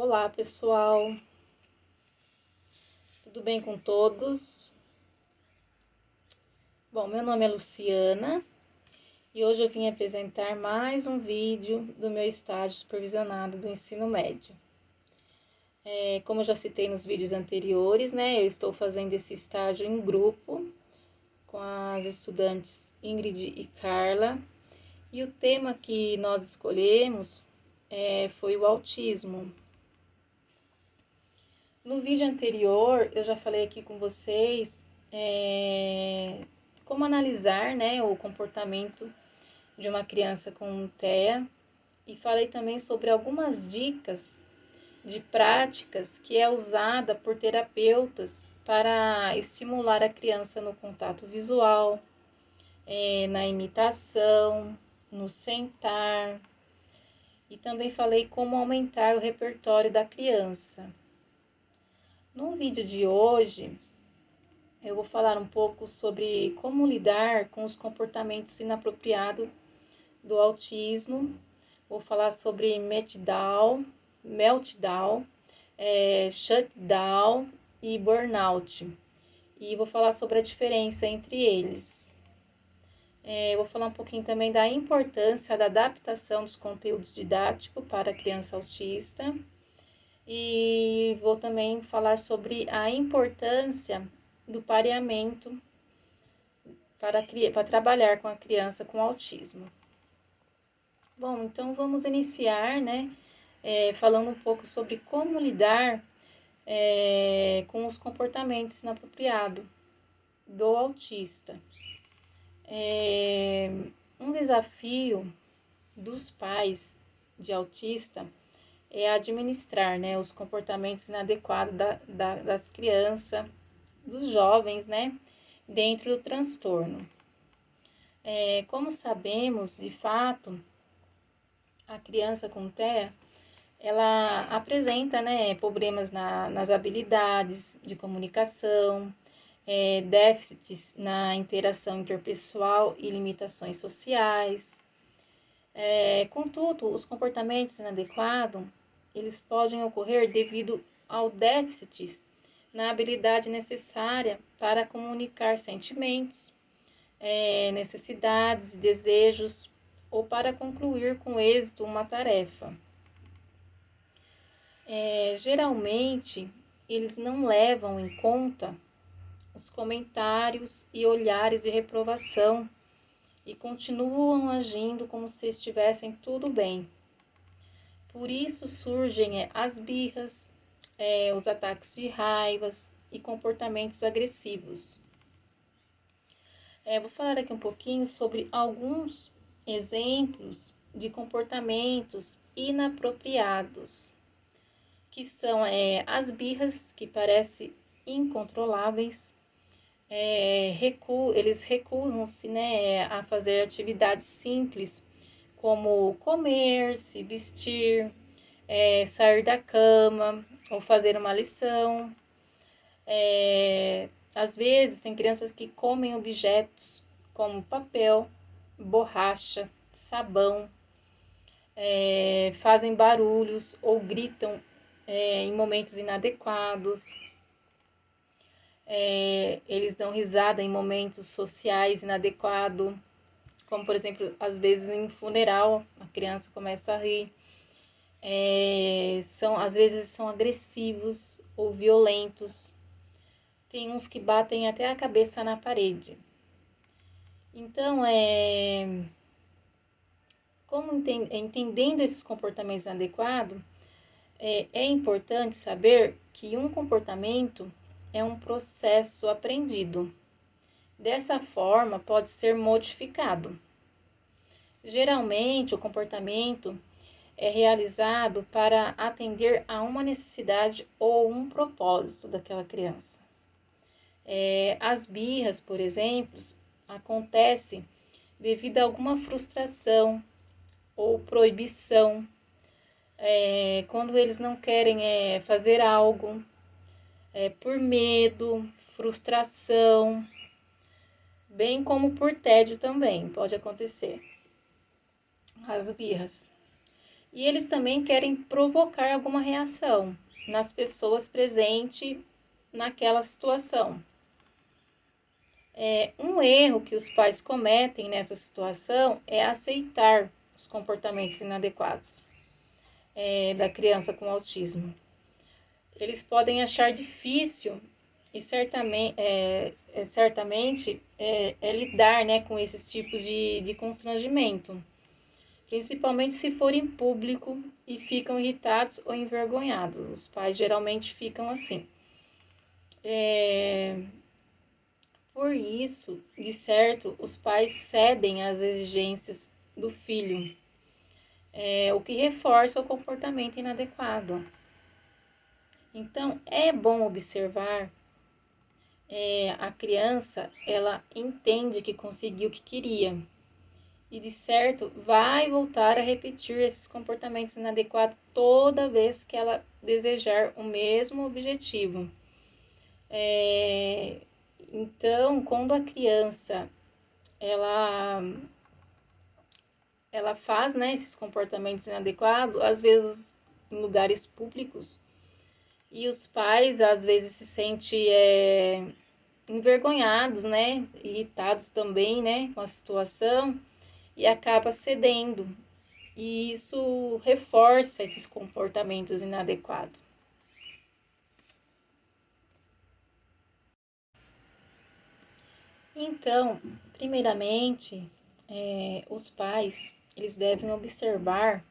Olá, pessoal. Tudo bem com todos? Bom, meu nome é Luciana e hoje eu vim apresentar mais um vídeo do meu estágio supervisionado do ensino médio. Como eu já citei nos vídeos anteriores, né, eu estou fazendo esse estágio em grupo com as estudantes Ingrid e Carla, e o tema que nós escolhemos foi o autismo. No vídeo anterior, eu já falei aqui com vocês como analisar, né, o comportamento de uma criança com TEA, e falei também sobre algumas dicas de práticas que é usada por terapeutas para estimular a criança no contato visual, na imitação, no sentar, e também falei como aumentar o repertório da criança. No vídeo de hoje, eu vou falar um pouco sobre como lidar com os comportamentos inapropriados do autismo. Vou falar sobre meltdown, shutdown e burnout. E vou falar sobre a diferença entre eles. Vou falar um pouquinho também da importância da adaptação dos conteúdos didáticos para a criança autista. E vou também falar sobre a importância do pareamento para trabalhar com a criança com autismo. Bom, então vamos iniciar, né, falando um pouco sobre como lidar com os comportamentos inapropriados do autista. Um desafio dos pais de autista é administrar, né, os comportamentos inadequados das crianças, dos jovens, né, dentro do transtorno. Como sabemos, de fato, a criança com TEA, ela apresenta, né, problemas nas habilidades de comunicação, déficits na interação interpessoal e limitações sociais. Contudo, os comportamentos inadequados, eles podem ocorrer devido ao déficit na habilidade necessária para comunicar sentimentos, necessidades, desejos, ou para concluir com êxito uma tarefa. Geralmente, eles não levam em conta os comentários e olhares de reprovação e continuam agindo como se estivessem tudo bem. Por isso surgem as birras, os ataques de raivas e comportamentos agressivos. Vou falar aqui um pouquinho sobre alguns exemplos de comportamentos inapropriados, que são as birras, que parecem incontroláveis. Eles recusam-se, né, a fazer atividades simples, como comer, se vestir, sair da cama ou fazer uma lição. Às vezes, tem crianças que comem objetos como papel, borracha, sabão, fazem barulhos ou gritam em momentos inadequados. Eles dão risada em momentos sociais inadequados, como, por exemplo, às vezes em funeral, a criança começa a rir. Às vezes são agressivos ou violentos. Tem uns que batem até a cabeça na parede. Então, entendendo esses comportamentos inadequados, é importante saber que um comportamento é um processo aprendido. Dessa forma, pode ser modificado. Geralmente, o comportamento é realizado para atender a uma necessidade ou um propósito daquela criança. As birras, por exemplo, acontecem devido a alguma frustração ou proibição, quando eles não querem fazer algo, por medo, frustração, bem como por tédio também pode acontecer as birras. E eles também querem provocar alguma reação nas pessoas presentes naquela situação. Um erro que os pais cometem nessa situação é aceitar os comportamentos inadequados da criança com autismo. Eles podem achar difícil e certamente lidar, né, com esses tipos de constrangimento, principalmente se for em público e ficam irritados ou envergonhados. Os pais geralmente ficam assim. Por isso, de certo, os pais cedem às exigências do filho, o que reforça o comportamento inadequado. Então, é bom observar, a criança, ela entende que conseguiu o que queria e, de certo, vai voltar a repetir esses comportamentos inadequados toda vez que ela desejar o mesmo objetivo. Então, quando a criança ela faz, né, esses comportamentos inadequados, às vezes em lugares públicos, e os pais às vezes se sentem envergonhados, né, irritados também, né, com a situação, e acaba cedendo. E isso reforça esses comportamentos inadequados. Então, primeiramente, os pais, eles devem observar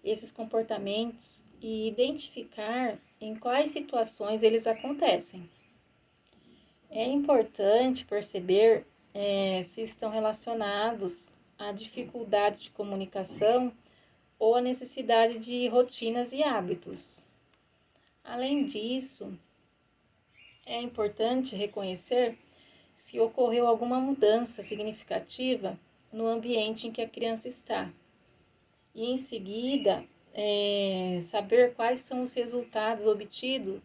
esses comportamentos e identificar em quais situações eles acontecem. É importante perceber se estão relacionados à dificuldade de comunicação ou à necessidade de rotinas e hábitos. Além disso, é importante reconhecer se ocorreu alguma mudança significativa no ambiente em que a criança está. E em seguida, saber quais são os resultados obtidos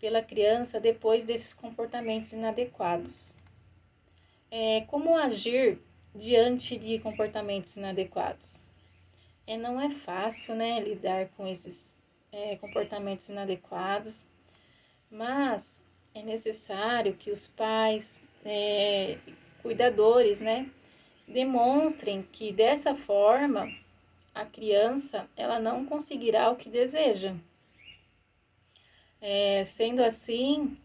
pela criança depois desses comportamentos inadequados. Como agir diante de comportamentos inadequados? Não é fácil, né, lidar com esses comportamentos inadequados, mas é necessário que os pais, cuidadores, né, demonstrem que dessa forma a criança ela não conseguirá o que deseja. Sendo assim,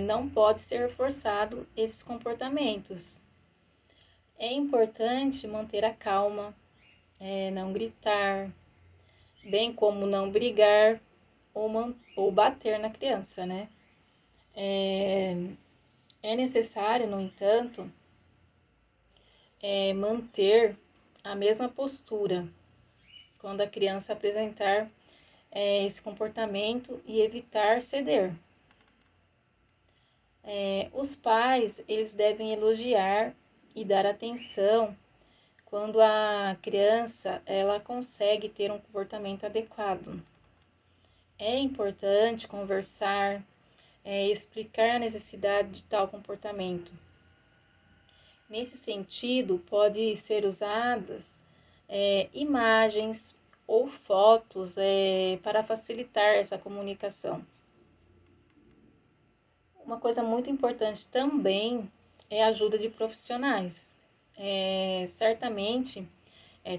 não pode ser forçado esses comportamentos. É importante manter a calma, não gritar, bem como não brigar ou bater na criança, né? É necessário, no entanto, manter a mesma postura quando a criança apresentar esse comportamento e evitar ceder. Os pais, eles devem elogiar e dar atenção quando a criança ela consegue ter um comportamento adequado. É importante conversar, explicar a necessidade de tal comportamento. Nesse sentido, pode ser usadas imagens ou fotos para facilitar essa comunicação. Uma coisa muito importante também é a ajuda de profissionais. Certamente,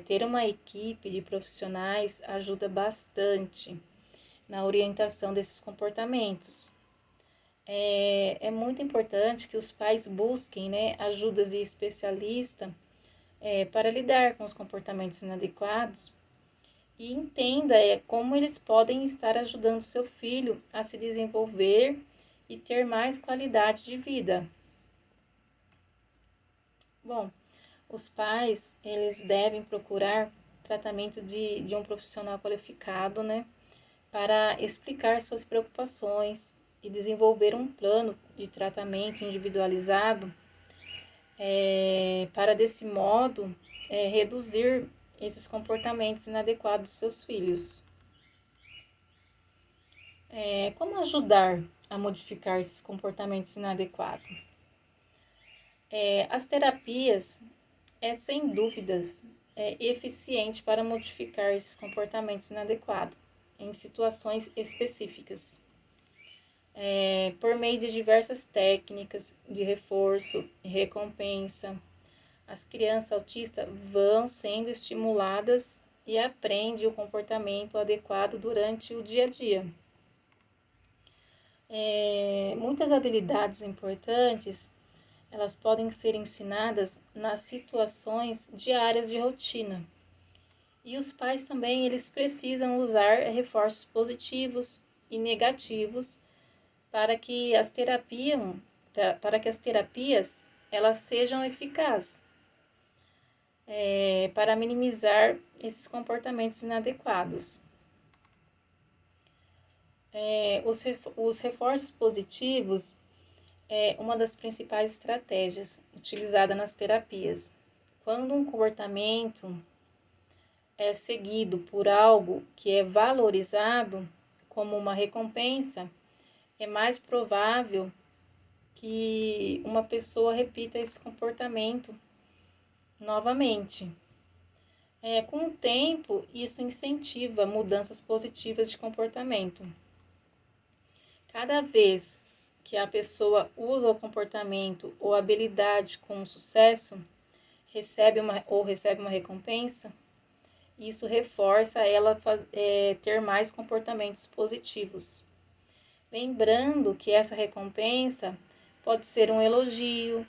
ter uma equipe de profissionais ajuda bastante na orientação desses comportamentos. É muito importante que os pais busquem, né, ajudas de especialista para lidar com os comportamentos inadequados e entenda como eles podem estar ajudando seu filho a se desenvolver e ter mais qualidade de vida. Bom, os pais, eles devem procurar tratamento de um profissional qualificado, né, para explicar suas preocupações e desenvolver um plano de tratamento individualizado para, desse modo, reduzir esses comportamentos inadequados dos seus filhos. Como ajudar a modificar esses comportamentos inadequados? As terapias, sem dúvidas, eficiente para modificar esses comportamentos inadequados em situações específicas. Por meio de diversas técnicas de reforço e recompensa, as crianças autistas vão sendo estimuladas e aprendem o comportamento adequado durante o dia a dia. Muitas habilidades importantes, elas podem ser ensinadas nas situações diárias de rotina. E os pais também, eles precisam usar reforços positivos e negativos para que as terapias elas sejam eficazes, para minimizar esses comportamentos inadequados. Os reforços positivos é uma das principais estratégias utilizada nas terapias. Quando um comportamento é seguido por algo que é valorizado como uma recompensa, é mais provável que uma pessoa repita esse comportamento novamente. Com o tempo, isso incentiva mudanças positivas de comportamento. Cada vez que a pessoa usa o comportamento ou habilidade com sucesso, recebe uma recompensa, isso reforça ela ter mais comportamentos positivos. Lembrando que essa recompensa pode ser um elogio,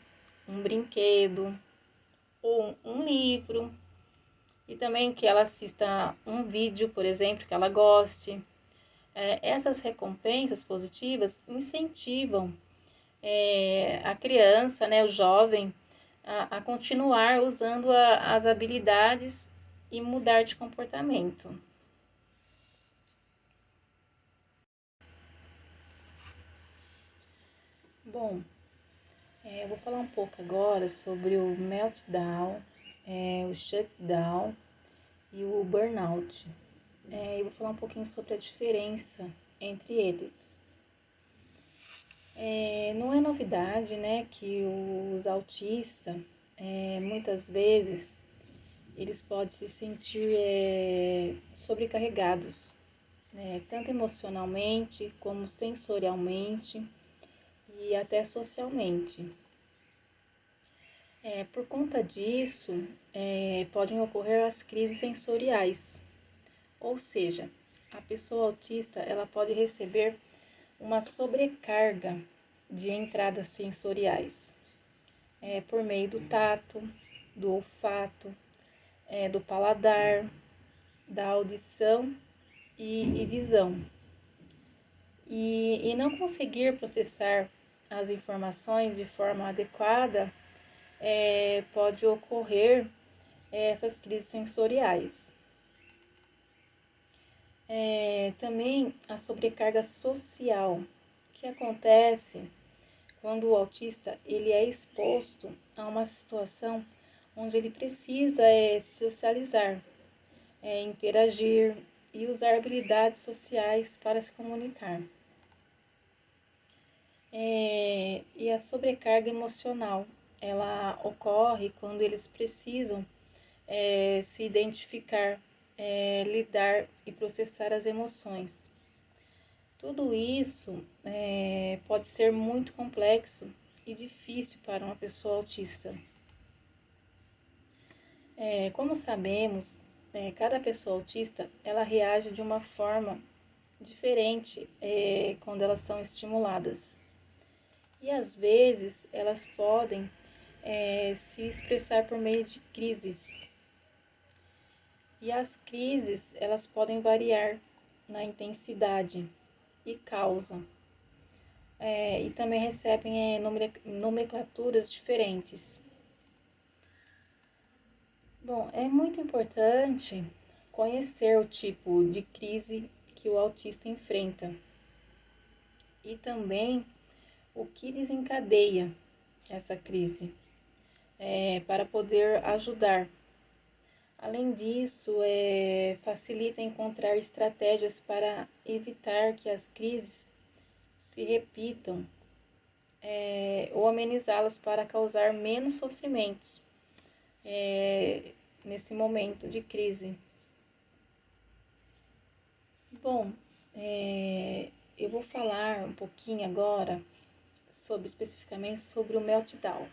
um brinquedo ou um livro, e também que ela assista um vídeo, por exemplo, que ela goste. Essas recompensas positivas incentivam a criança, né, o jovem, a continuar usando as habilidades e mudar de comportamento. Bom, eu vou falar um pouco agora sobre o meltdown, o shutdown e o burnout. Eu vou falar um pouquinho sobre a diferença entre eles. Não é novidade, né, que os autistas, muitas vezes, eles podem se sentir sobrecarregados, né, tanto emocionalmente como sensorialmente e até socialmente. Por conta disso, podem ocorrer as crises sensoriais, ou seja, a pessoa autista ela pode receber uma sobrecarga de entradas sensoriais, por meio do tato, do olfato, do paladar, da audição e visão. E não conseguir processar as informações de forma adequada pode ocorrer essas crises sensoriais. Também a sobrecarga social, que acontece quando o autista ele é exposto a uma situação onde ele precisa se socializar, interagir e usar habilidades sociais para se comunicar. E a sobrecarga emocional, ela ocorre quando eles precisam se identificar, lidar e processar as emoções. Tudo isso pode ser muito complexo e difícil para uma pessoa autista. Como sabemos, cada pessoa autista ela reage de uma forma diferente quando elas são estimuladas. E às vezes elas podem se expressar por meio de crises. E as crises elas podem variar na intensidade e causa. E também recebem nomenclaturas diferentes. Bom, é muito importante conhecer o tipo de crise que o autista enfrenta e também o que desencadeia essa crise, para poder ajudar. Além disso, facilita encontrar estratégias para evitar que as crises se repitam ou amenizá-las para causar menos sofrimentos nesse momento de crise. Bom, eu vou falar um pouquinho agora especificamente sobre o meltdown.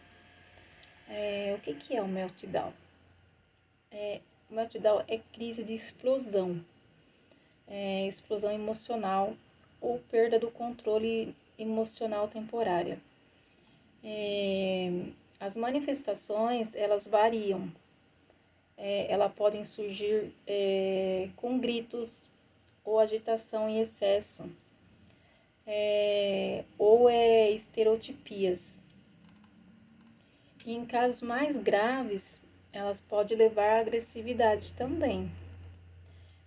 O que é o meltdown? O meltdown é crise de explosão, explosão emocional ou perda do controle emocional temporária. As manifestações, elas variam. Elas podem surgir com gritos ou agitação em excesso, ou estereotipias. E em casos mais graves, elas podem levar à agressividade também.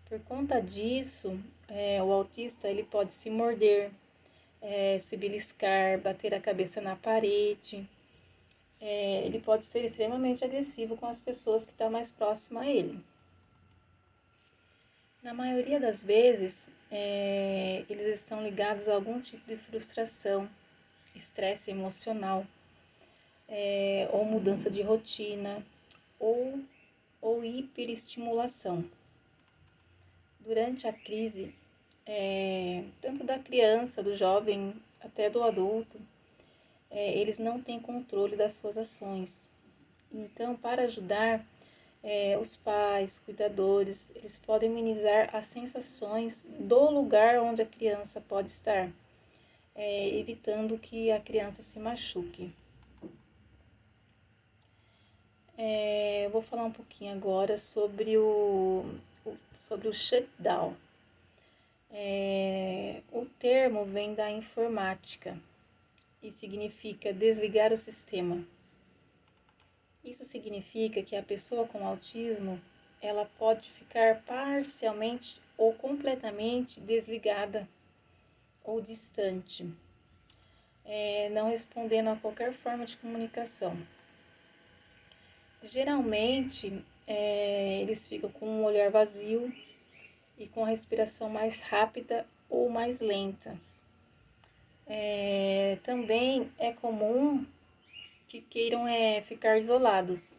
Por conta disso, o autista ele pode se morder, se beliscar, bater a cabeça na parede. Ele pode ser extremamente agressivo com as pessoas que estão mais próximas a ele. Na maioria das vezes, eles estão ligados a algum tipo de frustração, estresse emocional, ou mudança de rotina, ou hiperestimulação. Durante a crise, tanto da criança, do jovem, até do adulto, eles não têm controle das suas ações. Então, para ajudar, os pais, cuidadores, eles podem minimizar as sensações do lugar onde a criança pode estar, evitando que a criança se machuque. Eu vou falar um pouquinho agora sobre o shutdown. O termo vem da informática e significa desligar o sistema. Isso significa que a pessoa com autismo, ela pode ficar parcialmente ou completamente desligada ou distante, não respondendo a qualquer forma de comunicação. Geralmente, eles ficam com um olhar vazio e com a respiração mais rápida ou mais lenta. Também é comum que queiram ficar isolados,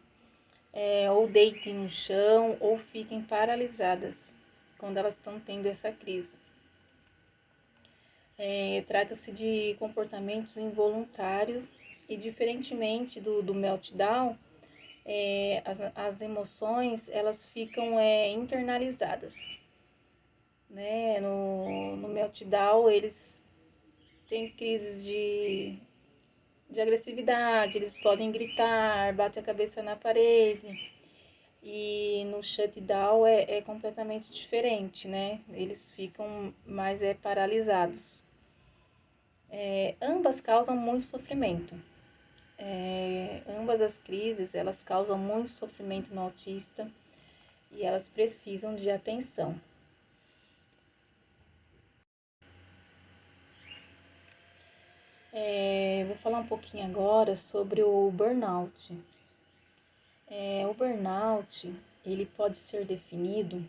ou deitem no chão ou fiquem paralisadas quando elas estão tendo essa crise. Trata-se de comportamentos involuntários e, diferentemente do meltdown, as emoções elas ficam internalizadas. Né? No meltdown, eles têm crises de agressividade, eles podem gritar, bater a cabeça na parede. E no shutdown é completamente diferente, né? Eles ficam mais paralisados. Ambas causam muito sofrimento. Ambas as crises, elas causam muito sofrimento no autista e elas precisam de atenção. Vou falar um pouquinho agora sobre o burnout. O burnout, ele pode ser definido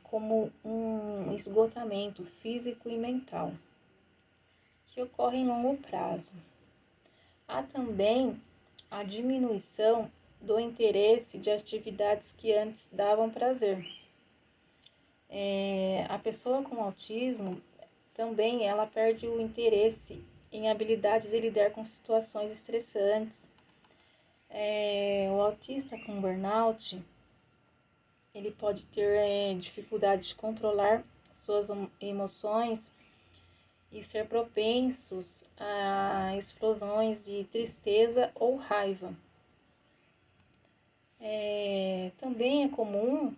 como um esgotamento físico e mental, que ocorre em longo prazo. Há também a diminuição do interesse de atividades que antes davam prazer. A pessoa com autismo também ela perde o interesse em habilidades de lidar com situações estressantes. O autista com burnout, ele pode ter dificuldade de controlar suas emoções e ser propensos a explosões de tristeza ou raiva. Também é comum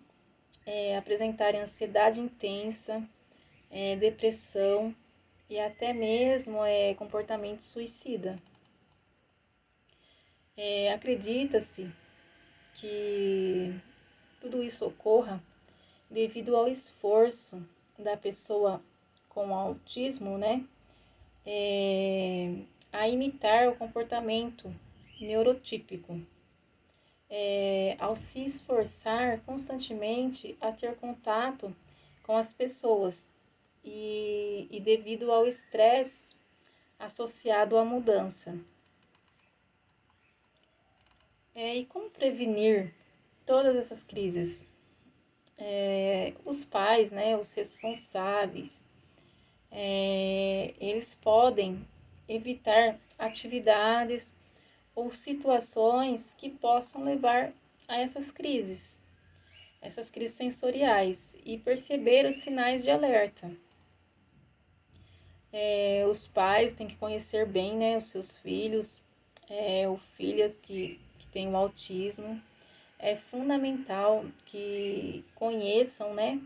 apresentarem ansiedade intensa, depressão e até mesmo comportamento suicida. Acredita-se que tudo isso ocorra devido ao esforço da pessoa com autismo, né, a imitar o comportamento neurotípico, ao se esforçar constantemente a ter contato com as pessoas e devido ao estresse associado à mudança. E como prevenir todas essas crises. Os pais, né, os responsáveis, eles podem evitar atividades ou situações que possam levar a essas crises sensoriais, e perceber os sinais de alerta. Os pais têm que conhecer bem, né, os seus filhos, ou filhas que têm o autismo. É fundamental que conheçam, né,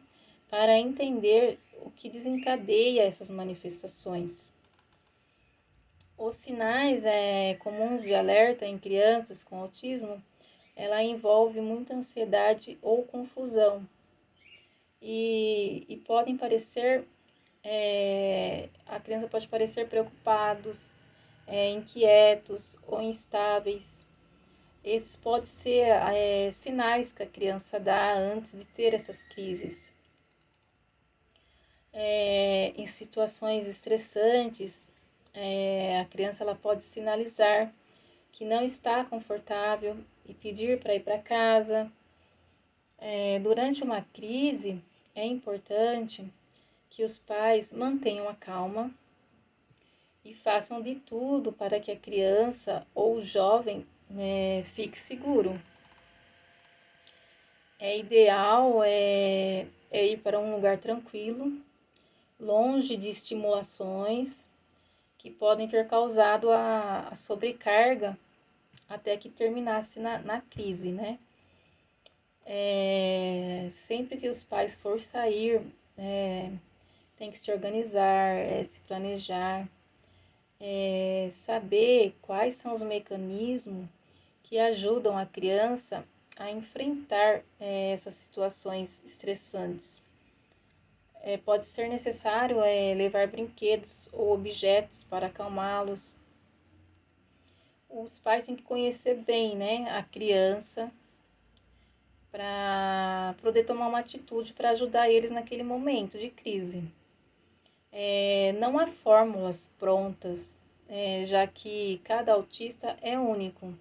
para entender o que desencadeia essas manifestações. Os sinais comuns de alerta em crianças com autismo, ela envolve muita ansiedade ou confusão, e podem parecer, a criança pode parecer preocupados, inquietos ou instáveis. Esses podem ser sinais que a criança dá antes de ter essas crises. Em situações estressantes, a criança ela pode sinalizar que não está confortável e pedir para ir para casa. Durante uma crise, é importante que os pais mantenham a calma e façam de tudo para que a criança ou o jovem, fique seguro. É ideal ir para um lugar tranquilo, longe de estimulações que podem ter causado a sobrecarga até que terminasse na crise, né? Sempre que os pais for sair, tem que se organizar, se planejar, saber quais são os mecanismos que ajudam a criança a enfrentar essas situações estressantes. Pode ser necessário levar brinquedos ou objetos para acalmá-los. Os pais têm que conhecer bem, né, a criança para poder tomar uma atitude para ajudar eles naquele momento de crise. Não há fórmulas prontas, já que cada autista é único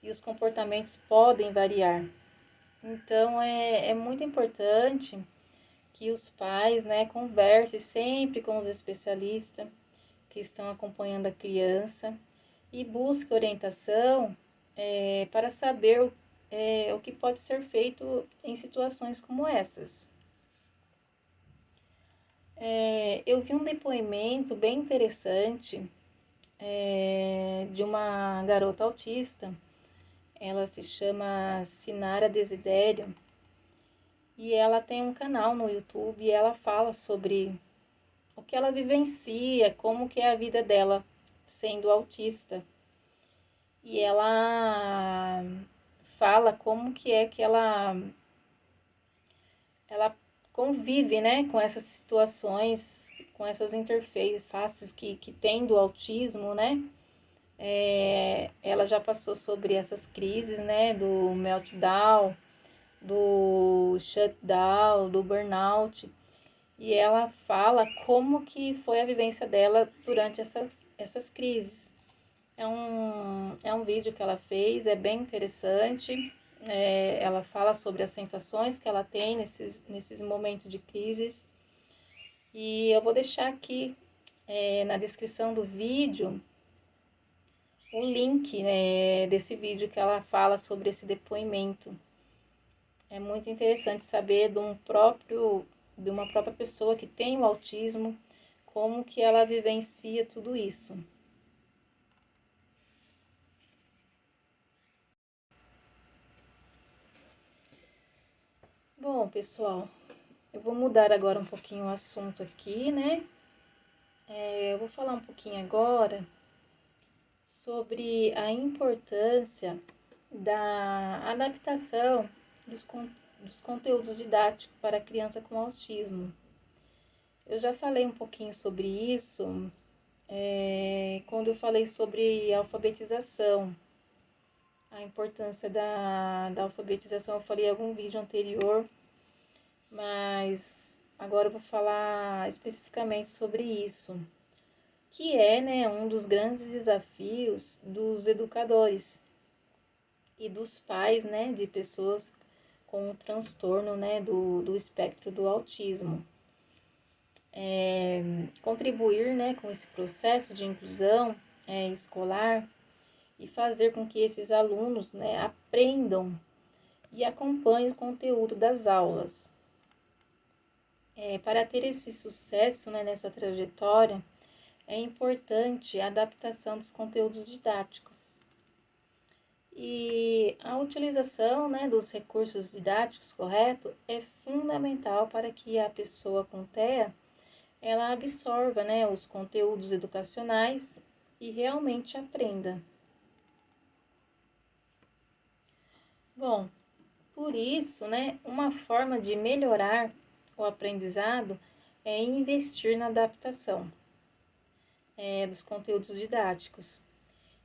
e os comportamentos podem variar. Então, é muito importante que os pais, né, conversem sempre com os especialistas que estão acompanhando a criança e busquem orientação para saber o que pode ser feito em situações como essas. Eu vi um depoimento bem interessante de uma garota autista. Ela se chama Sinara Desidério e ela tem um canal no YouTube e ela fala sobre o que ela vivencia, como que é a vida dela sendo autista. E ela fala como que é que ela convive, né, com essas situações, com essas interfaces que tem do autismo, né? Ela já passou sobre essas crises, né, do meltdown, do shutdown, do burnout, e ela fala como que foi a vivência dela durante essas crises. É um vídeo que ela fez, é bem interessante. Ela fala sobre as sensações que ela tem nesses momentos de crises. E eu vou deixar aqui na descrição do vídeo o link, né, desse vídeo que ela fala sobre esse depoimento. É muito interessante saber de uma própria pessoa que tem o autismo, como que ela vivencia tudo isso. Bom, pessoal, eu vou mudar agora um pouquinho o assunto aqui, né? Eu vou falar um pouquinho agora sobre a importância da adaptação dos conteúdos didáticos para a criança com autismo. Eu já falei um pouquinho sobre isso quando eu falei sobre alfabetização. A importância da alfabetização eu falei em algum vídeo anterior, mas agora eu vou falar especificamente sobre isso, que é, né, um dos grandes desafios dos educadores. e dos pais, né, de pessoas com o transtorno, né, do espectro do autismo. Contribuir, né, com esse processo de inclusão escolar e fazer com que esses alunos, né, aprendam e acompanhem o conteúdo das aulas. Para ter esse sucesso, né, nessa trajetória, é importante a adaptação dos conteúdos didáticos. E a utilização, né, dos recursos didáticos corretos é fundamental para que a pessoa com TEA ela absorva, né, os conteúdos educacionais e realmente aprenda. Bom, por isso, né, uma forma de melhorar o aprendizado é investir na adaptação dos conteúdos didáticos.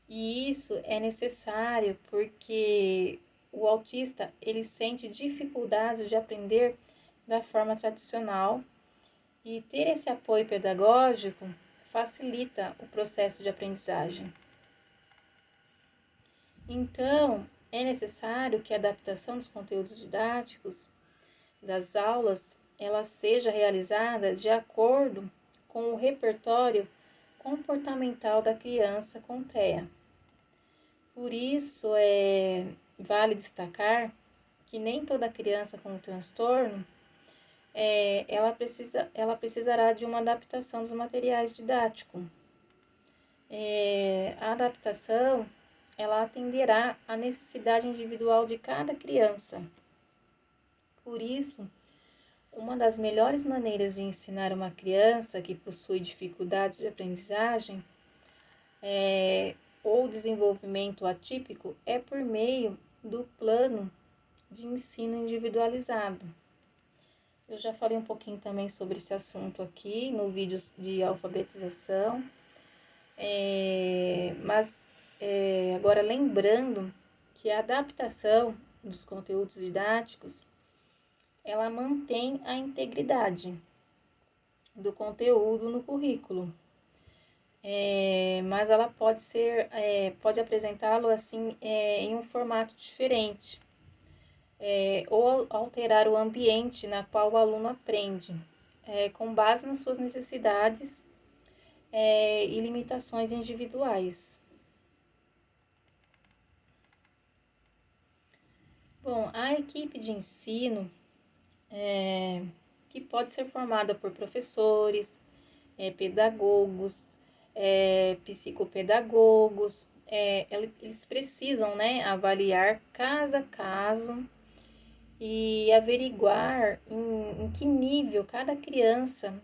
E isso é necessário porque o autista ele sente dificuldade de aprender da forma tradicional e ter esse apoio pedagógico facilita o processo de aprendizagem. Então, é necessário que a adaptação dos conteúdos didáticos das aulas ela seja realizada de acordo com o repertório comportamental da criança com TEA. Por isso, vale destacar que nem toda criança com transtorno ela precisará de uma adaptação dos materiais didáticos. A adaptação ela atenderá à necessidade individual de cada criança. Por isso, uma das melhores maneiras de ensinar uma criança que possui dificuldades de aprendizagem ou desenvolvimento atípico é por meio do plano de ensino individualizado. Eu já falei um pouquinho também sobre esse assunto aqui no vídeo de alfabetização, mas agora lembrando que a adaptação dos conteúdos didáticos ela mantém a integridade do conteúdo no currículo, mas ela pode apresentá-lo assim em um formato diferente, ou alterar o ambiente na qual o aluno aprende, com base nas suas necessidades e limitações individuais. Bom, a equipe de ensino que pode ser formada por professores, pedagogos, psicopedagogos, eles precisam, né, avaliar caso a caso e averiguar em que nível cada criança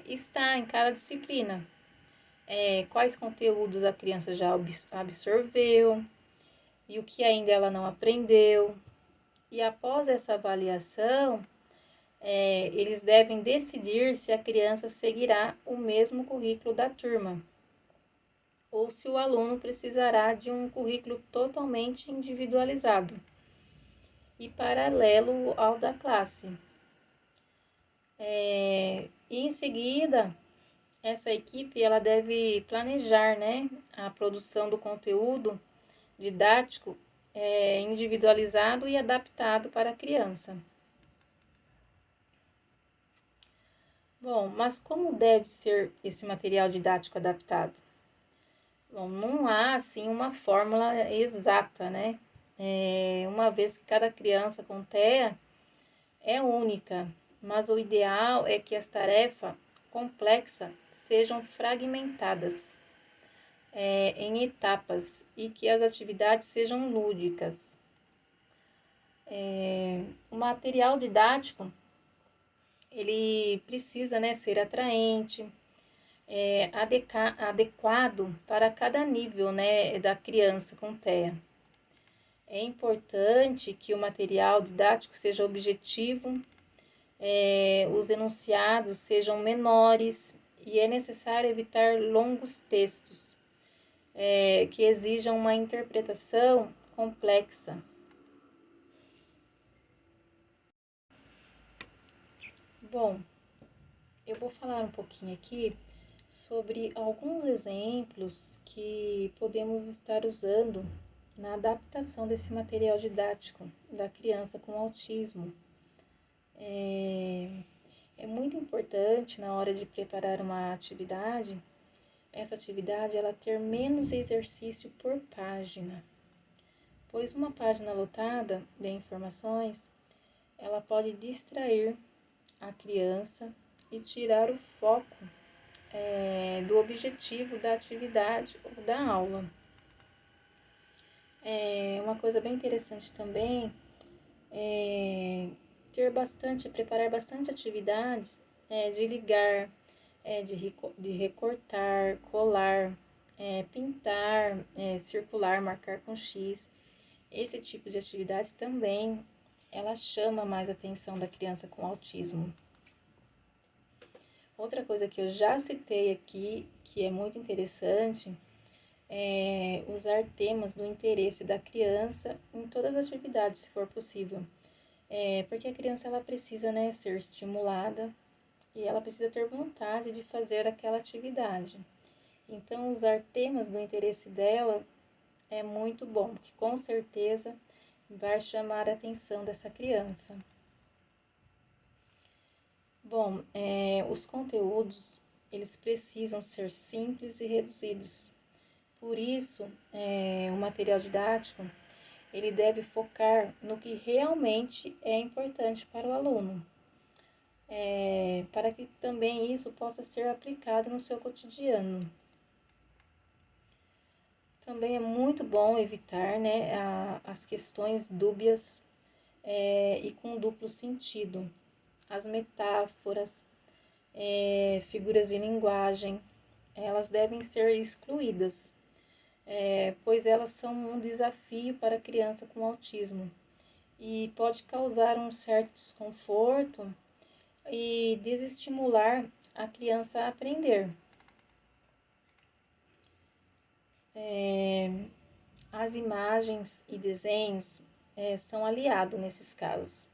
está em cada disciplina, quais conteúdos a criança já absorveu e o que ainda ela não aprendeu. E após essa avaliação, eles devem decidir se a criança seguirá o mesmo currículo da turma ou se o aluno precisará de um currículo totalmente individualizado e paralelo ao da classe. E em seguida, essa equipe ela deve planejar, né, a produção do conteúdo didático individualizado e adaptado para a criança. Bom, mas como deve ser esse material didático adaptado? Bom, não há assim uma fórmula exata, né? Uma vez que cada criança com TEA é única, mas o ideal é que as tarefas complexas sejam fragmentadas em etapas e que as atividades sejam lúdicas. O material didático ele precisa, né, ser atraente, adequado para cada nível, né, da criança com TEA. É importante que o material didático seja objetivo, os enunciados sejam menores e é necessário evitar longos textos que exijam uma interpretação complexa. Bom, eu vou falar um pouquinho aqui sobre alguns exemplos que podemos estar usando na adaptação desse material didático da criança com autismo. É muito importante na hora de preparar uma atividade, essa atividade ela ter menos exercício por página, pois uma página lotada de informações, ela pode distrair a criança e tirar o foco do objetivo da atividade ou da aula. Uma coisa bem interessante também é preparar bastante atividades de ligar, de recortar, colar, pintar, circular, marcar com X. Esse tipo de atividades também, ela chama mais a atenção da criança com autismo. Outra coisa que eu já citei aqui, que é muito interessante, é usar temas do interesse da criança em todas as atividades, se for possível. Porque a criança ela precisa, né, ser estimulada e ela precisa ter vontade de fazer aquela atividade. Então, usar temas do interesse dela é muito bom, porque com certeza vai chamar a atenção dessa criança. Bom, os conteúdos, eles precisam ser simples e reduzidos. Por isso, o material didático, ele deve focar no que realmente é importante para o aluno, para que também isso possa ser aplicado no seu cotidiano. Também é muito bom evitar, né, as questões dúbias e com duplo sentido, as metáforas, figuras de linguagem, elas devem ser excluídas, pois elas são um desafio para a criança com autismo e pode causar um certo desconforto e desestimular a criança a aprender. As imagens e desenhos são aliados nesses casos.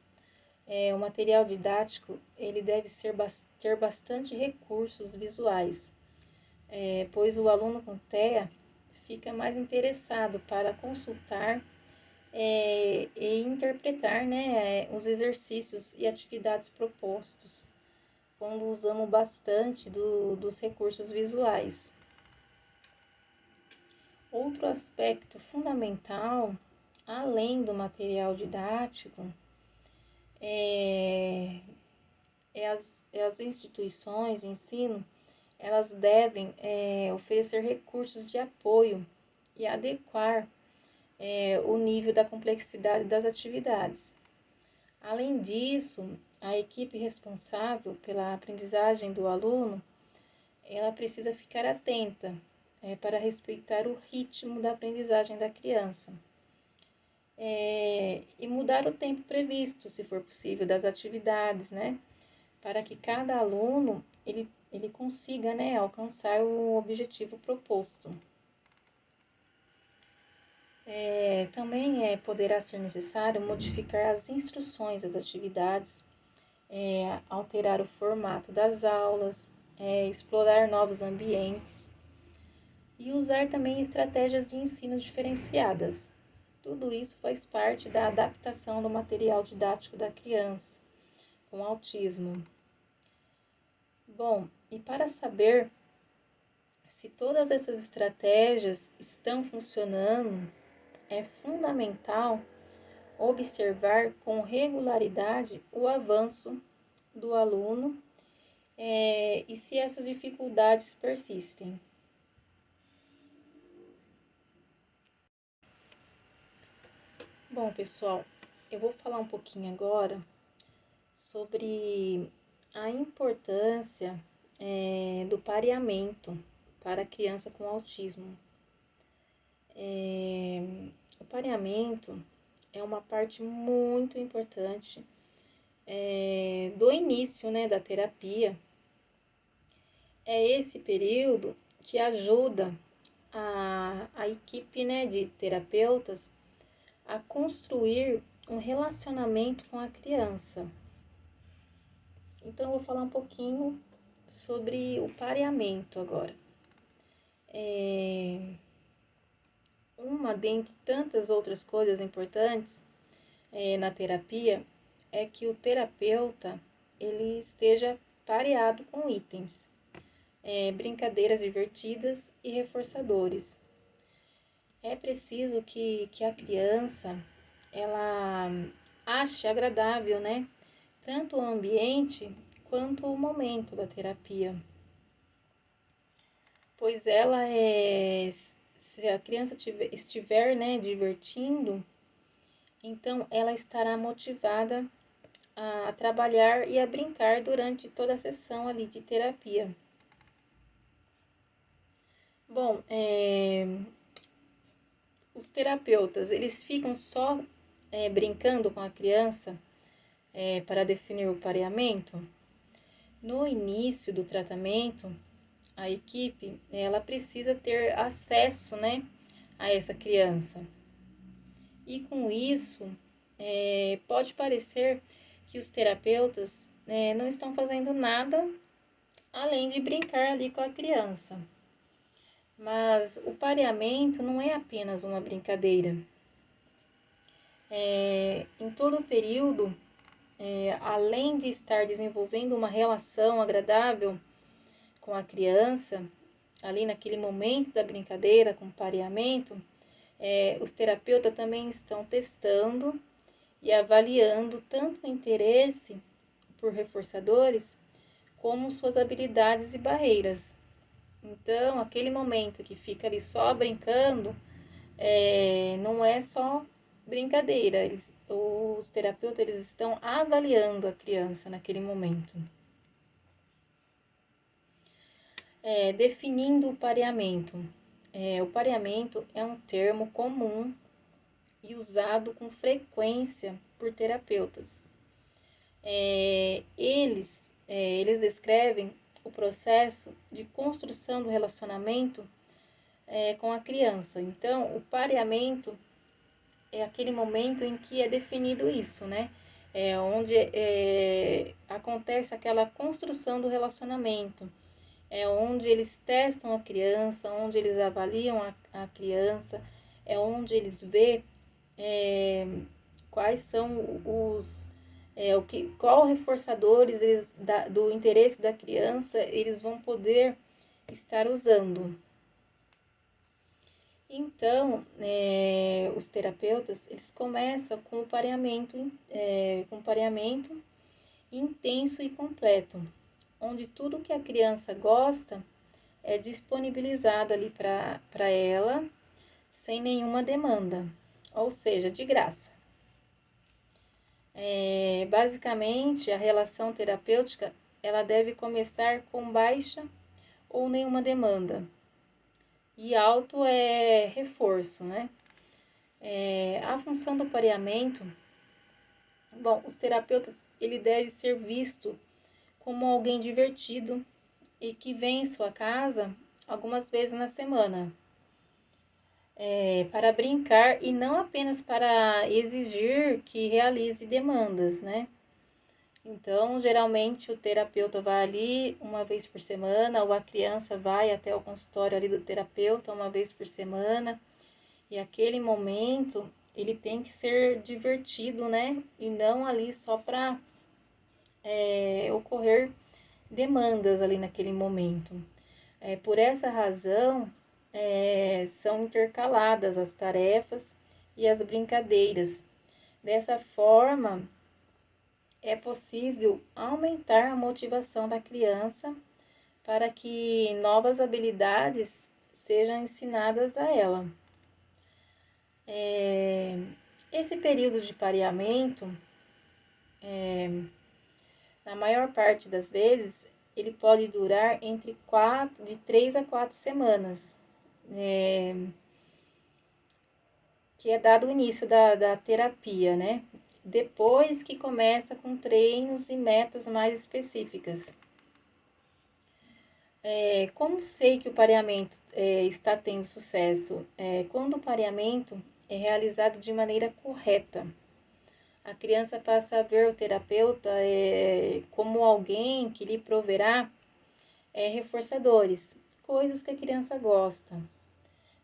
O material didático ele deve ter bastante recursos visuais, pois o aluno com TEA fica mais interessado para consultar e interpretar, né, os exercícios e atividades propostos, quando usamos bastante dos recursos visuais. Outro aspecto fundamental, além do material didático, as instituições de ensino, elas devem oferecer recursos de apoio e adequar o nível da complexidade das atividades. Além disso, a equipe responsável pela aprendizagem do aluno, ela precisa ficar atenta para respeitar o ritmo da aprendizagem da criança. E mudar o tempo previsto, se for possível, das atividades, né? Para que cada aluno ele consiga, né, alcançar o objetivo proposto. Também poderá ser necessário modificar as instruções das atividades, alterar o formato das aulas, explorar novos ambientes e usar também estratégias de ensino diferenciadas. Tudo isso faz parte da adaptação do material didático da criança com autismo. Bom, e para saber se todas essas estratégias estão funcionando, é fundamental observar com regularidade o avanço do aluno e se essas dificuldades persistem. Bom, pessoal, eu vou falar um pouquinho agora sobre a importância do pareamento para a criança com autismo. O pareamento é uma parte muito importante do início, né, da terapia. É esse período que ajuda a equipe, né, de terapeutas a construir um relacionamento com a criança. Então, eu vou falar um pouquinho sobre o pareamento agora. uma dentre tantas outras coisas importantes na terapia é que o terapeuta ele esteja pareado com itens, brincadeiras divertidas e reforçadores. É preciso que a criança ela ache agradável, né? Tanto o ambiente quanto o momento da terapia. Pois se a criança estiver, né, divertindo, então ela estará motivada a trabalhar e a brincar durante toda a sessão ali de terapia. Bom, os terapeutas, eles ficam só brincando com a criança para definir o pareamento. No início do tratamento, a equipe, ela precisa ter acesso, né, a essa criança. E com isso, pode parecer que os terapeutas não estão fazendo nada além de brincar ali com a criança. Mas o pareamento não é apenas uma brincadeira. Em todo o período, além de estar desenvolvendo uma relação agradável com a criança, ali naquele momento da brincadeira, com o pareamento, os terapeutas também estão testando e avaliando tanto o interesse por reforçadores como suas habilidades e barreiras. Então, aquele momento que fica ali só brincando, não é só brincadeira. Os terapeutas eles estão avaliando a criança naquele momento. Definindo o pareamento. O pareamento é um termo comum e usado com frequência por terapeutas. Eles descrevem o processo de construção do relacionamento com a criança. Então, o pareamento é aquele momento em que é definido isso, né? Onde acontece aquela construção do relacionamento. Onde eles testam a criança, onde eles avaliam a criança, onde eles vê quais são qual reforçadores do interesse da criança eles vão poder estar usando. Então, os terapeutas eles começam com o pareamento intenso e completo, onde tudo que a criança gosta é disponibilizado ali para ela, sem nenhuma demanda, ou seja, de graça. Basicamente, a relação terapêutica ela deve começar com baixa ou nenhuma demanda. E alto é reforço, né? A função do pareamento, bom, os terapeutas, ele deve ser visto como alguém divertido e que vem em sua casa algumas vezes na semana. Para brincar e não apenas para exigir que realize demandas, né? Então, geralmente o terapeuta vai ali uma vez por semana, ou a criança vai até o consultório ali do terapeuta uma vez por semana, e aquele momento ele tem que ser divertido, né? E não ali só para ocorrer demandas ali naquele momento. Por essa razão, são intercaladas as tarefas e as brincadeiras. Dessa forma, é possível aumentar a motivação da criança para que novas habilidades sejam ensinadas a ela. Esse período de pareamento, na maior parte das vezes, ele pode durar de 3 a 4 semanas, que é dado o início da terapia, né? Depois que começa com treinos e metas mais específicas. Como sei que o pareamento está tendo sucesso? Quando o pareamento é realizado de maneira correta. A criança passa a ver o terapeuta como alguém que lhe proverá reforçadores, coisas que a criança gosta.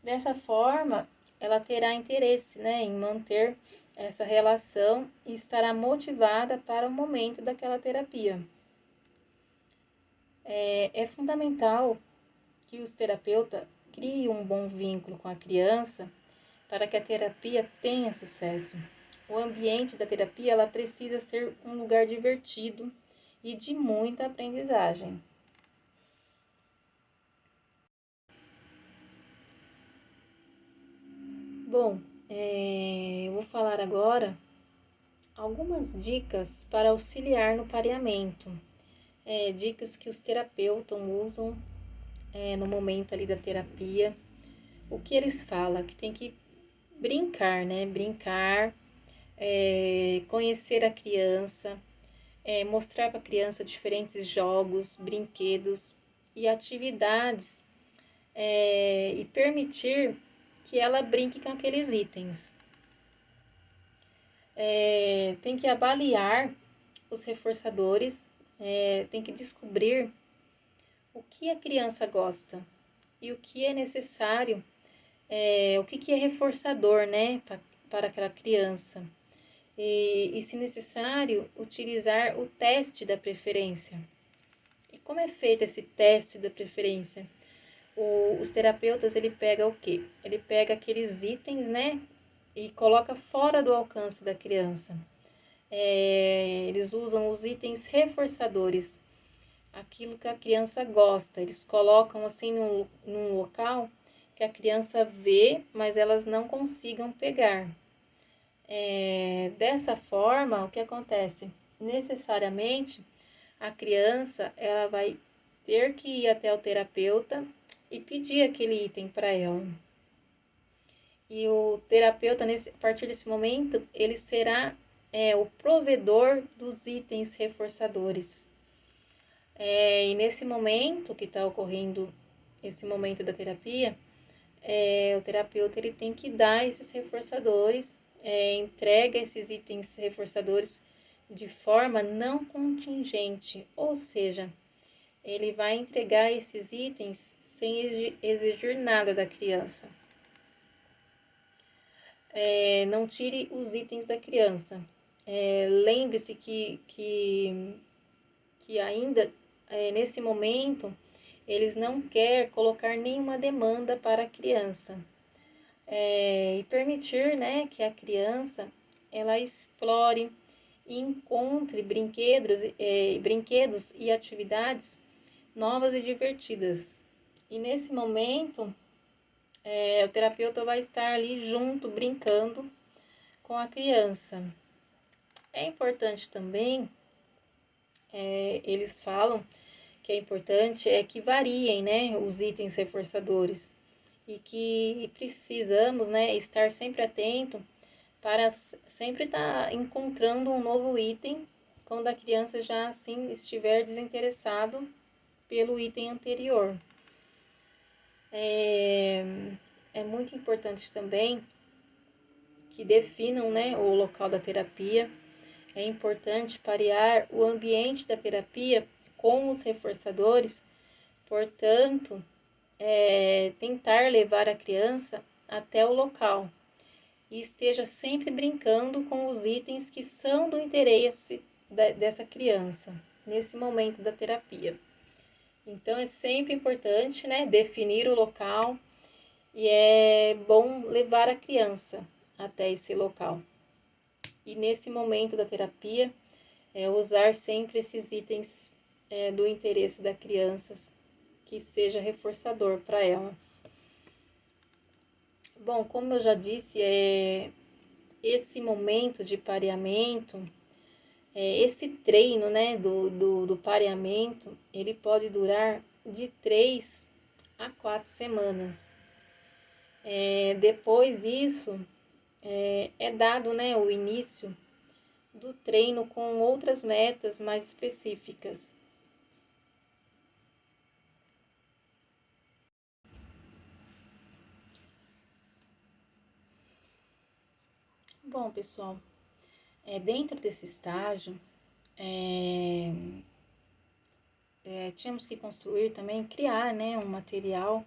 Dessa forma, ela terá interesse, né, em manter essa relação e estará motivada para o momento daquela terapia. É fundamental que os terapeutas criem um bom vínculo com a criança para que a terapia tenha sucesso. O ambiente da terapia ela precisa ser um lugar divertido e de muita aprendizagem. Bom, eu vou falar agora algumas dicas para auxiliar no pareamento. Dicas que os terapeutas usam no momento ali da terapia. O que eles falam? Que tem que brincar, né? Brincar, conhecer a criança, mostrar para a criança diferentes jogos, brinquedos e atividades e permitir que ela brinque com aqueles itens. Tem que avaliar os reforçadores, tem que descobrir o que a criança gosta e o que é necessário, o que é reforçador, né, para aquela criança. E, se necessário, utilizar o teste da preferência. E como é feito esse teste da preferência? Os terapeutas, ele pega o quê? Ele pega aqueles itens, né, e coloca fora do alcance da criança. Eles usam os itens reforçadores, aquilo que a criança gosta. Eles colocam assim num local que a criança vê, mas elas não consigam pegar. Dessa forma, o que acontece? Necessariamente, a criança ela vai ter que ir até o terapeuta e pedir aquele item para ela. E o terapeuta, a partir desse momento, ele será o provedor dos itens reforçadores. E nesse momento que está ocorrendo, esse momento da terapia, o terapeuta ele tem que dar esses reforçadores, entrega esses itens reforçadores de forma não contingente, ou seja, ele vai entregar esses itens sem exigir nada da criança. Não tire os itens da criança. Lembre-se que ainda nesse momento eles não querem colocar nenhuma demanda para a criança. E permitir, né, que a criança ela explore e encontre brinquedos e atividades novas e divertidas. E nesse momento, o terapeuta vai estar ali junto, brincando com a criança. É importante também, eles falam que é importante que variem, né, os itens reforçadores e que precisamos, né, estar sempre atento para sempre estar encontrando um novo item quando a criança já assim estiver desinteressado pelo item anterior. É muito importante também que definam, né, o local da terapia. É importante parear o ambiente da terapia com os reforçadores, portanto, tentar levar a criança até o local e esteja sempre brincando com os itens que são do interesse dessa criança nesse momento da terapia. Então, é sempre importante, né, definir o local e é bom levar a criança até esse local. E nesse momento da terapia, usar sempre esses itens do interesse da criança, que seja reforçador para ela. Bom, como eu já disse, esse momento de pareamento, esse treino, né, do pareamento, ele pode durar de 3 a 4 semanas. Depois disso, é dado, né, o início do treino com outras metas mais específicas. Bom, pessoal, dentro desse estágio, tínhamos que construir também, criar, né, um material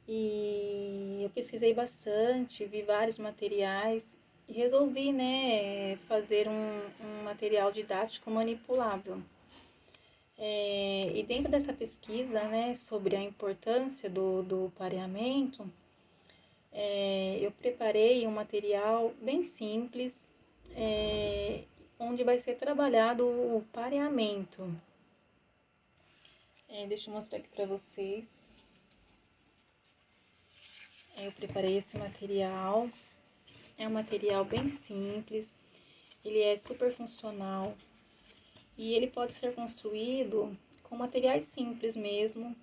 E eu pesquisei bastante, vi vários materiais e resolvi, né, fazer um material didático manipulável. E dentro dessa pesquisa, né, sobre a importância do pareamento, eu preparei um material bem simples, onde vai ser trabalhado o pareamento. Deixa eu mostrar aqui para vocês. Eu preparei esse material. É um material bem simples, ele é super funcional e ele pode ser construído com materiais simples mesmo.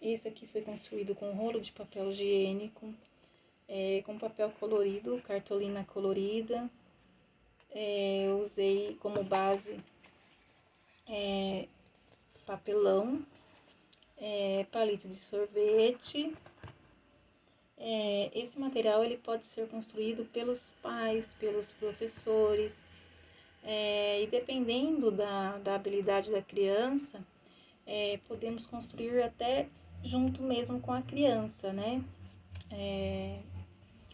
Esse aqui foi construído com rolo de papel higiênico, com papel colorido, cartolina colorida. Eu usei como base papelão, palito de sorvete. Esse material ele pode ser construído pelos pais, pelos professores, e dependendo da habilidade da criança, podemos construir até junto mesmo com a criança, né?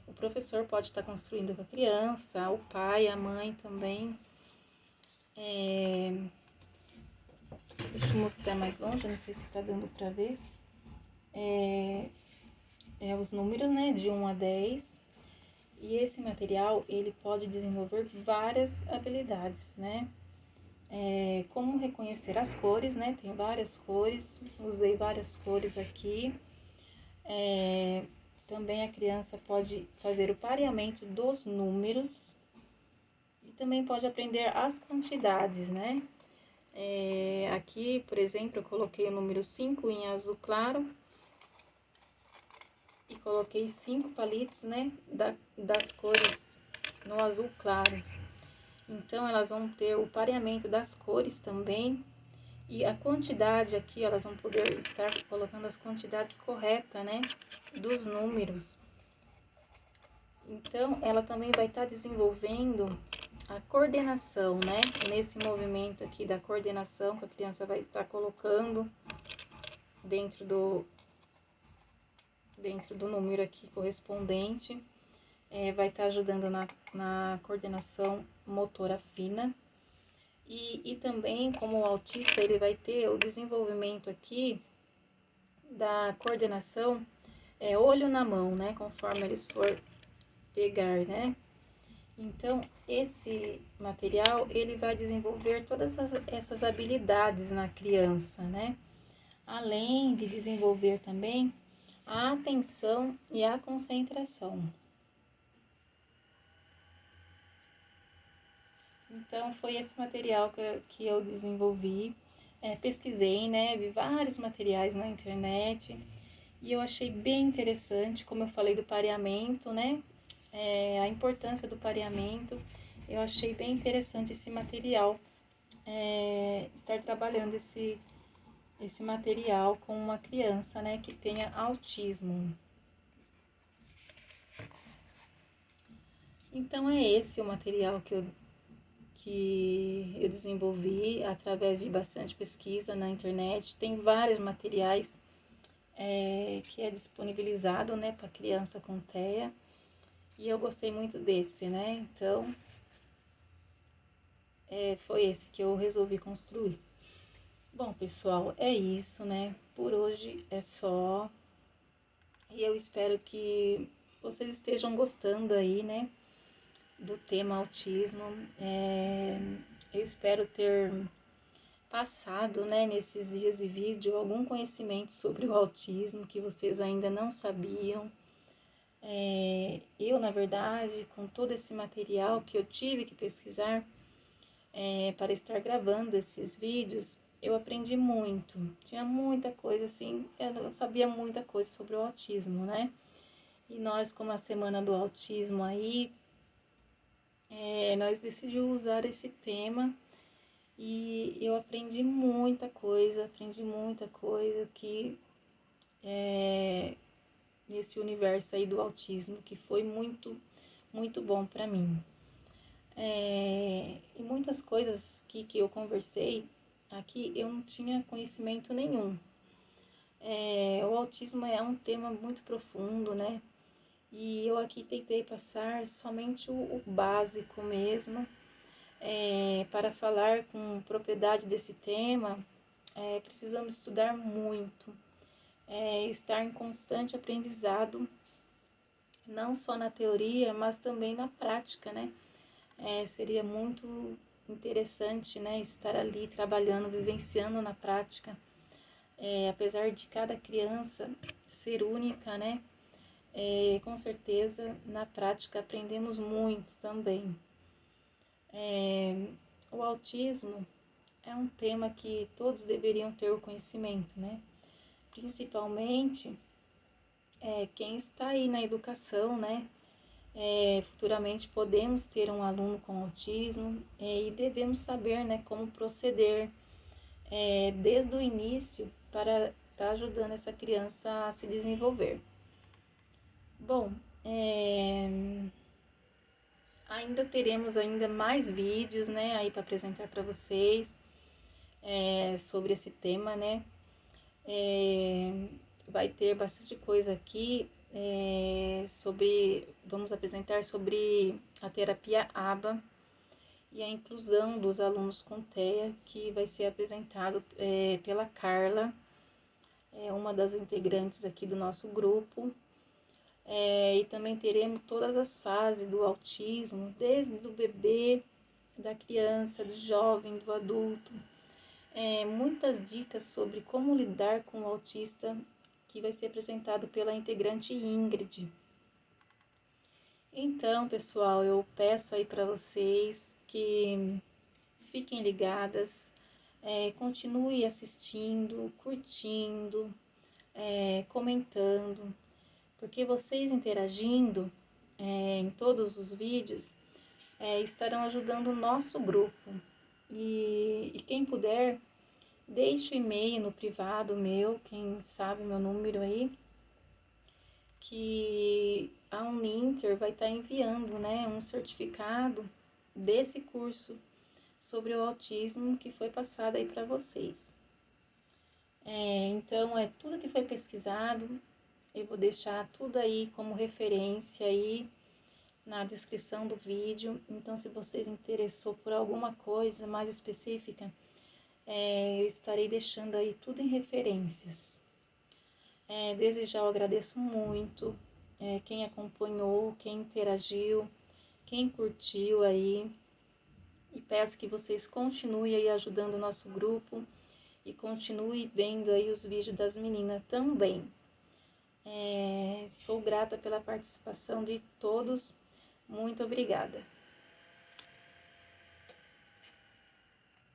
O professor pode estar construindo com a criança, o pai, a mãe também. Deixa eu mostrar mais longe, não sei se está dando para ver. Os números, né, de 1 a 10. E esse material, ele pode desenvolver várias habilidades, né? Como reconhecer as cores, né? Tem várias cores, usei várias cores aqui. Também a criança pode fazer o pareamento dos números e também pode aprender as quantidades, né? Aqui, por exemplo, eu coloquei o número 5 em azul claro e coloquei 5 palitos, né, das cores no azul claro. Então, elas vão ter o pareamento das cores também. E a quantidade aqui, elas vão poder estar colocando as quantidades corretas, né, dos números. Então, ela também vai estar desenvolvendo a coordenação, né, nesse movimento aqui da coordenação que a criança vai estar colocando dentro do número aqui correspondente. Vai estar ajudando na coordenação motora fina. E também, como o autista, ele vai ter o desenvolvimento aqui da coordenação olho na mão, né? Conforme eles for pegar, né? Então, esse material, ele vai desenvolver todas essas habilidades na criança, né? Além de desenvolver também a atenção e a concentração. Então, foi esse material que eu desenvolvi. Pesquisei, né? Vi vários materiais na internet e eu achei bem interessante, como eu falei do pareamento, né? A importância do pareamento. Eu achei bem interessante esse material, estar trabalhando esse material com uma criança, né? Que tenha autismo. Então, é esse o material que eu desenvolvi através de bastante pesquisa na internet. Tem vários materiais que é disponibilizado, né, para criança com TEA. E eu gostei muito desse, né? Então, foi esse que eu resolvi construir. Bom, pessoal, é isso, né? Por hoje é só. E eu espero que vocês estejam gostando aí, né, do tema autismo. Eu espero ter passado, né, nesses dias de vídeo, algum conhecimento sobre o autismo que vocês ainda não sabiam. Eu, na verdade, com todo esse material que eu tive que pesquisar para estar gravando esses vídeos, eu aprendi muito. Tinha muita coisa assim, eu não sabia muita coisa sobre o autismo, né? E nós, como a Semana do Autismo aí, nós decidimos usar esse tema e eu aprendi muita coisa que nesse universo aí do autismo, que foi muito, muito bom para mim. E muitas coisas que eu conversei aqui, eu não tinha conhecimento nenhum. O autismo é um tema muito profundo, né? E eu aqui tentei passar somente o básico mesmo. Para falar com propriedade desse tema, precisamos estudar muito, estar em constante aprendizado, não só na teoria, mas também na prática, né? Seria muito interessante, né, estar ali trabalhando, vivenciando na prática. Apesar de cada criança ser única, né? Com certeza, na prática aprendemos muito também. O autismo é um tema que todos deveriam ter o conhecimento, né? Principalmente quem está aí na educação, né? Futuramente podemos ter um aluno com autismo e devemos saber, né, como proceder desde o início para estar ajudando essa criança a se desenvolver. Bom, ainda teremos ainda mais vídeos, né, aí para apresentar para vocês sobre esse tema, né? Vai ter bastante coisa aqui vamos apresentar sobre a terapia ABA e a inclusão dos alunos com TEA, que vai ser apresentado pela Carla, uma das integrantes aqui do nosso grupo. E também teremos todas as fases do autismo, desde o bebê, da criança, do jovem, do adulto. Muitas dicas sobre como lidar com o autista, que vai ser apresentado pela integrante Ingrid. Então, pessoal, eu peço aí para vocês que fiquem ligadas, continue assistindo, curtindo, comentando, porque vocês interagindo em todos os vídeos estarão ajudando o nosso grupo. E quem puder, deixe o e-mail no privado meu, quem sabe meu número aí, que a Uninter vai estar enviando, né, um certificado desse curso sobre o autismo que foi passado aí para vocês. Então, tudo que foi pesquisado, eu vou deixar tudo aí como referência aí na descrição do vídeo. Então, se vocês interessou por alguma coisa mais específica, eu estarei deixando aí tudo em referências. Desde já eu agradeço muito quem acompanhou, quem interagiu, quem curtiu aí. E peço que vocês continuem aí ajudando o nosso grupo e continue vendo aí os vídeos das meninas também. Sou grata pela participação de todos. Muito obrigada.